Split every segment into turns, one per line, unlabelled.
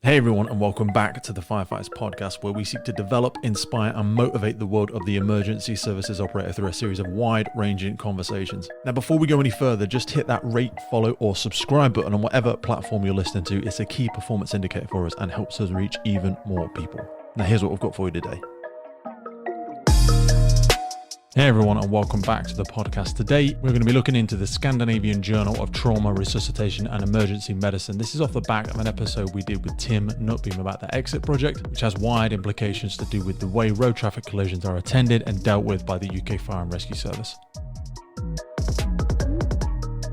Hey everyone, and welcome back to the Firefighters Podcast, where we seek to develop, inspire, and motivate the world of the emergency services operator through a series of wide-ranging conversations. Now, before we go any further, just hit that rate, follow, or subscribe button on whatever platform you're listening to. It's a key performance indicator for us and helps us reach even more people. Now, here's what we've got for you today. Hey everyone, and welcome back to the podcast. Today, we're going to be looking into the Scandinavian Journal of Trauma, Resuscitation, and Emergency Medicine. This is off the back of an episode we did with Tim Nutbeam about the Exit Project, which has wide implications to do with the way road traffic collisions are attended and dealt with by the UK Fire and Rescue Service.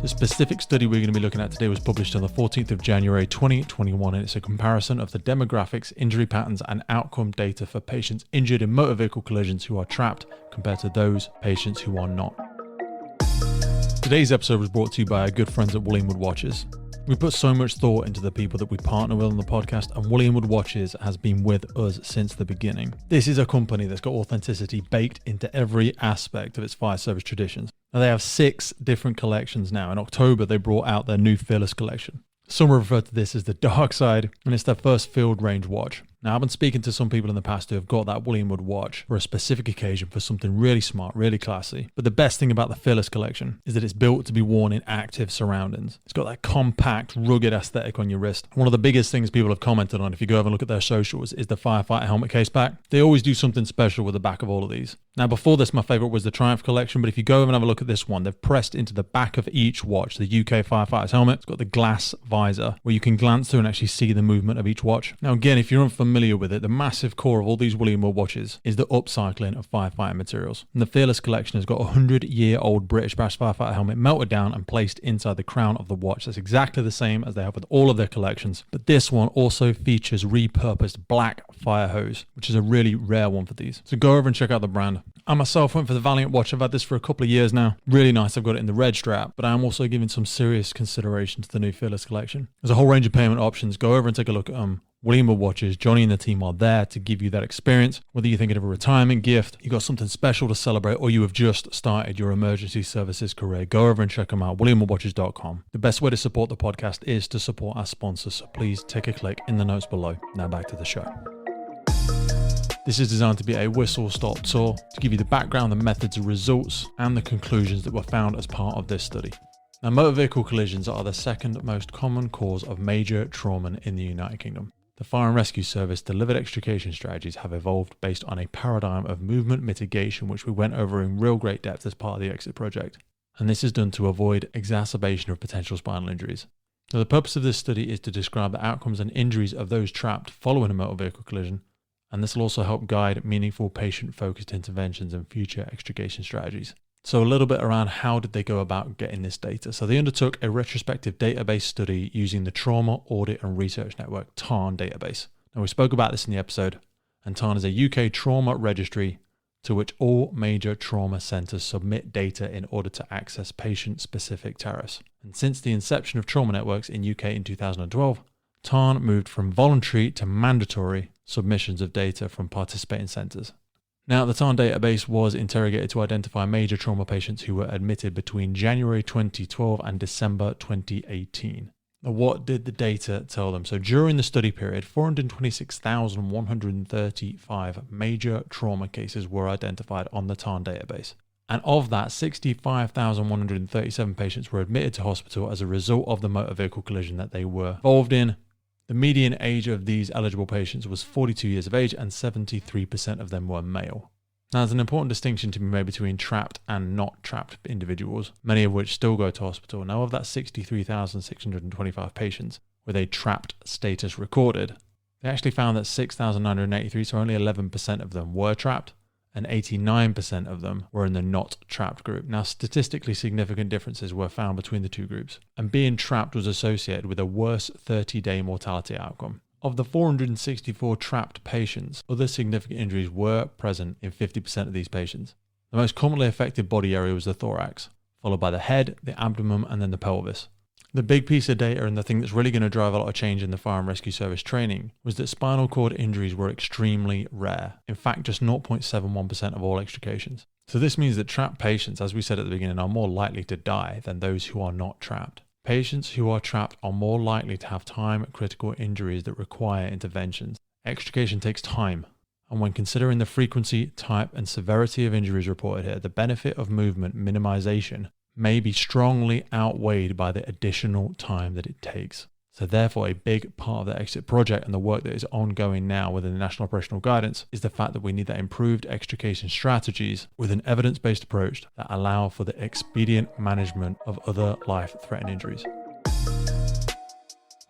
The specific study we're going to be looking at today was published on the 14th of January 2021, and it's a comparison of the demographics, injury patterns, and outcome data for patients injured in motor vehicle collisions who are trapped compared to those patients who are not. Today's episode was brought to you by our good friends at Wood Watches. We put so much thought into the people that we partner with on the podcast, and Wood Watches has been with us since the beginning. This is a company that's got authenticity baked into every aspect of its fire service traditions. Now, they have 6 different collections now. In October, they brought out their new Fearless collection. Some refer to this as the Dark Side, and it's their first field range watch. Now, I've been speaking to some people in the past who have got that Wood watch for a specific occasion for something really smart, really classy. But the best thing about the Fearless collection is that it's built to be worn in active surroundings. It's got that compact, rugged aesthetic on your wrist. One of the biggest things people have commented on, if you go over and look at their socials, is the firefighter helmet case back. They always do something special with the back of all of these. Now, before this, my favorite was the Triumph collection, but if you go over and have a look at this one, they've pressed into the back of each watch the UK firefighter's helmet. It's got the glass visor where you can glance through and actually see the movement of each watch. Now, again, if you're unfamiliar with it, the massive core of all these Wood watches is the upcycling of firefighting materials. And the Fearless collection has got a 100-year-old British brass firefighter helmet melted down and placed inside the crown of the watch. That's exactly the same as they have with all of their collections. But this one also features repurposed black fire hose, which is a really rare one for these. So go over and check out the brand. I myself went for the Valiant watch. I've had this for a couple of years now. Really nice. I've got it in the red strap, but I am also giving some serious consideration to the new Fearless collection. There's a whole range of payment options. Go over and take a look at them. Wood Watches, Johnny and the team are there to give you that experience. Whether you're thinking of a retirement gift, you got something special to celebrate, or you have just started your emergency services career, go over and check them out, WoodWatches.com. The best way to support the podcast is to support our sponsors, so please take a click in the notes below. Now back to the show. This is designed to be a whistle-stop tour to give you the background, the methods, the results, and the conclusions that were found as part of this study. Now, motor vehicle collisions are the second most common cause of major trauma in the United Kingdom. The Fire and Rescue Service delivered extrication strategies have evolved based on a paradigm of movement mitigation, which we went over in real great depth as part of the Exit Project. And this is done to avoid exacerbation of potential spinal injuries. Now, the purpose of this study is to describe the outcomes and injuries of those trapped following a motor vehicle collision, and this will also help guide meaningful patient-focused interventions and future extrication strategies. So a little bit around how did they go about getting this data. So they undertook a retrospective database study using the Trauma Audit and Research Network, TARN database. Now, we spoke about this in the episode, and TARN is a UK trauma registry to which all major trauma centres submit data in order to access patient-specific tariffs. And since the inception of trauma networks in UK in 2012, TARN moved from voluntary to mandatory submissions of data from participating centres. Now, the TARN database was interrogated to identify major trauma patients who were admitted between January 2012 and December 2018. Now, what did the data tell them? So during the study period, 426,135 major trauma cases were identified on the TARN database. And of that, 65,137 patients were admitted to hospital as a result of the motor vehicle collision that they were involved in. The median age of these eligible patients was 42 years of age, and 73% of them were male. Now, there's an important distinction to be made between trapped and not trapped individuals, many of which still go to hospital. Now, of that 63,625 patients with a trapped status recorded, they actually found that 6,983, so only 11% of them were trapped, and 89% of them were in the not trapped group. Now, statistically significant differences were found between the two groups, and being trapped was associated with a worse 30-day mortality outcome. Of the 464 trapped patients, other significant injuries were present in 50% of these patients. The most commonly affected body area was the thorax, followed by the head, the abdomen, and then the pelvis. The big piece of data, and the thing that's really going to drive a lot of change in the Fire and Rescue Service training, was that spinal cord injuries were extremely rare. In fact, just 0.71% of all extrications. So this means that trapped patients, as we said at the beginning, are more likely to die than those who are not trapped. Patients who are trapped are more likely to have time-critical injuries that require interventions. Extrication takes time, and when considering the frequency, type, and severity of injuries reported here, the benefit of movement minimization may be strongly outweighed by the additional time that it takes. So therefore, a big part of the exit project and the work that is ongoing now within the National Operational Guidance is the fact that we need that improved extrication strategies with an evidence-based approach that allow for the expedient management of other life-threatening injuries.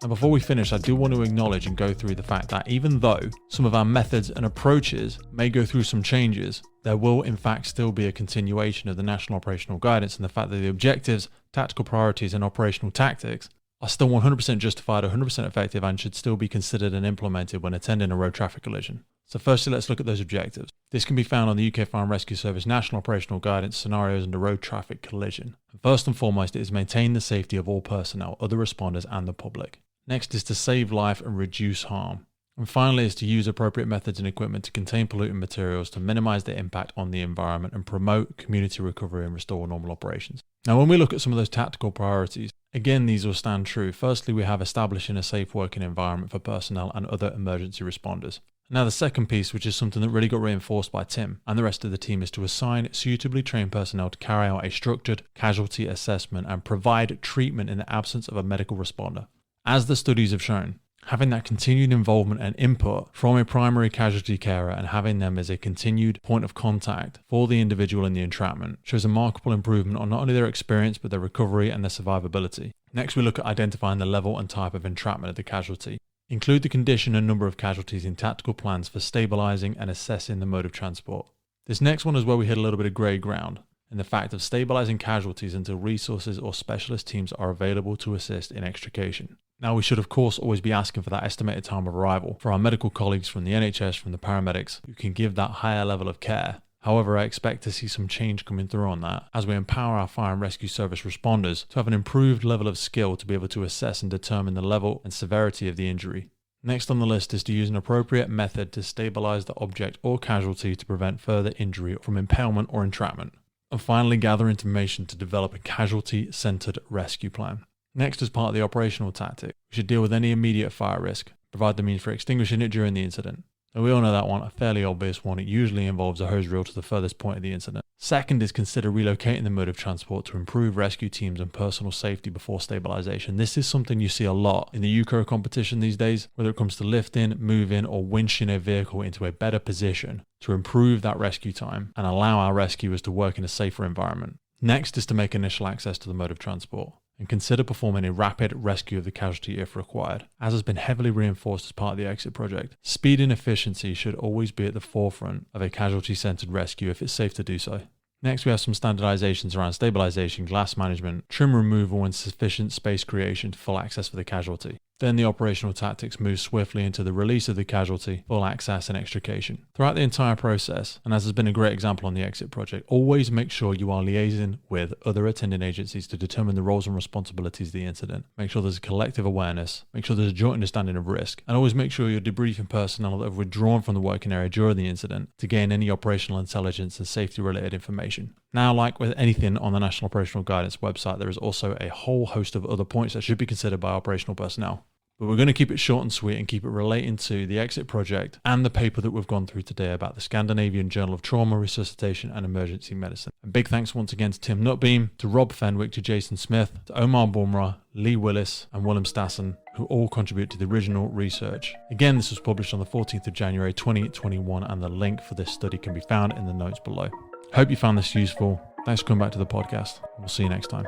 Now, before we finish, I do want to acknowledge and go through the fact that even though some of our methods and approaches may go through some changes, there will in fact still be a continuation of the National Operational Guidance, and the fact that the objectives, tactical priorities, and operational tactics are still 100% justified, 100% effective, and should still be considered and implemented when attending a road traffic collision. So firstly, let's look at those objectives. This can be found on the UK Fire and Rescue Service National Operational Guidance Scenarios under road traffic collision. And first and foremost, it is maintain the safety of all personnel, other responders, and the public. Next is to save life and reduce harm. And finally is to use appropriate methods and equipment to contain polluting materials to minimize their impact on the environment and promote community recovery and restore normal operations. Now, when we look at some of those tactical priorities, again, these will stand true. Firstly, we have establishing a safe working environment for personnel and other emergency responders. Now, the second piece, which is something that really got reinforced by Tim and the rest of the team, is to assign suitably trained personnel to carry out a structured casualty assessment and provide treatment in the absence of a medical responder. As the studies have shown, having that continued involvement and input from a primary casualty carer and having them as a continued point of contact for the individual in the entrapment shows a remarkable improvement on not only their experience but their recovery and their survivability. Next, we look at identifying the level and type of entrapment of the casualty. Include the condition and number of casualties in tactical plans for stabilizing and assessing the mode of transport. This next one is where we hit a little bit of grey ground in the fact of stabilizing casualties until resources or specialist teams are available to assist in extrication. Now, we should of course always be asking for that estimated time of arrival for our medical colleagues from the NHS, from the paramedics, who can give that higher level of care. However, I expect to see some change coming through on that as we empower our fire and rescue service responders to have an improved level of skill to be able to assess and determine the level and severity of the injury. Next on the list is to use an appropriate method to stabilize the object or casualty to prevent further injury from impalement or entrapment. And finally, gather information to develop a casualty-centered rescue plan. Next, as part of the operational tactic, we should deal with any immediate fire risk, provide the means for extinguishing it during the incident. Now, we all know that one, a fairly obvious one. It usually involves a hose reel to the furthest point of the incident. Second is consider relocating the mode of transport to improve rescue teams and personal safety before stabilization. This is something you see a lot in the UCO competition these days, whether it comes to lifting, moving, or winching a vehicle into a better position to improve that rescue time and allow our rescuers to work in a safer environment. Next is to make initial access to the mode of transport and consider performing a rapid rescue of the casualty if required. As has been heavily reinforced as part of the exit project, speed and efficiency should always be at the forefront of a casualty-centered rescue if it's safe to do so. Next, we have some standardizations around stabilization, glass management, trim removal, and sufficient space creation to full access for the casualty. Then the operational tactics move swiftly into the release of the casualty, full access, and extrication. Throughout the entire process, and as has been a great example on the exit project, always make sure you are liaising with other attending agencies to determine the roles and responsibilities of the incident. Make sure there's a collective awareness, make sure there's a joint understanding of risk, and always make sure you're debriefing personnel that have withdrawn from the working area during the incident to gain any operational intelligence and safety related information. Now, like with anything on the National Operational Guidance website, there is also a whole host of other points that should be considered by operational personnel. But we're going to keep it short and sweet and keep it relating to the exit project and the paper that we've gone through today about the Scandinavian Journal of Trauma, Resuscitation and Emergency Medicine. A big thanks once again to Tim Nutbeam, to Rob Fenwick, to Jason Smith, to Omar Bumrah, Lee Willis and Willem Stassen, who all contribute to the original research. Again, this was published on the 14th of January 2021 and the link for this study can be found in the notes below. Hope you found this useful. Thanks for coming back to the podcast. We'll see you next time.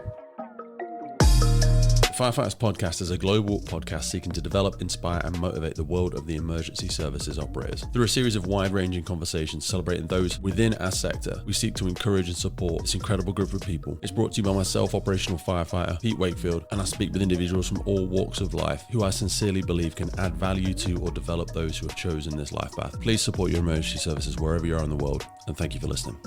Firefighters Podcast is a global podcast seeking to develop, inspire and motivate the world of the emergency services operators. Through a series of wide-ranging conversations celebrating those within our sector, we seek to encourage and support this incredible group of people. It's brought to you by myself, operational firefighter Pete Wakefield, and I speak with individuals from all walks of life who I sincerely believe can add value to or develop those who have chosen this life path. Please support your emergency services wherever you are in the world, and thank you for listening.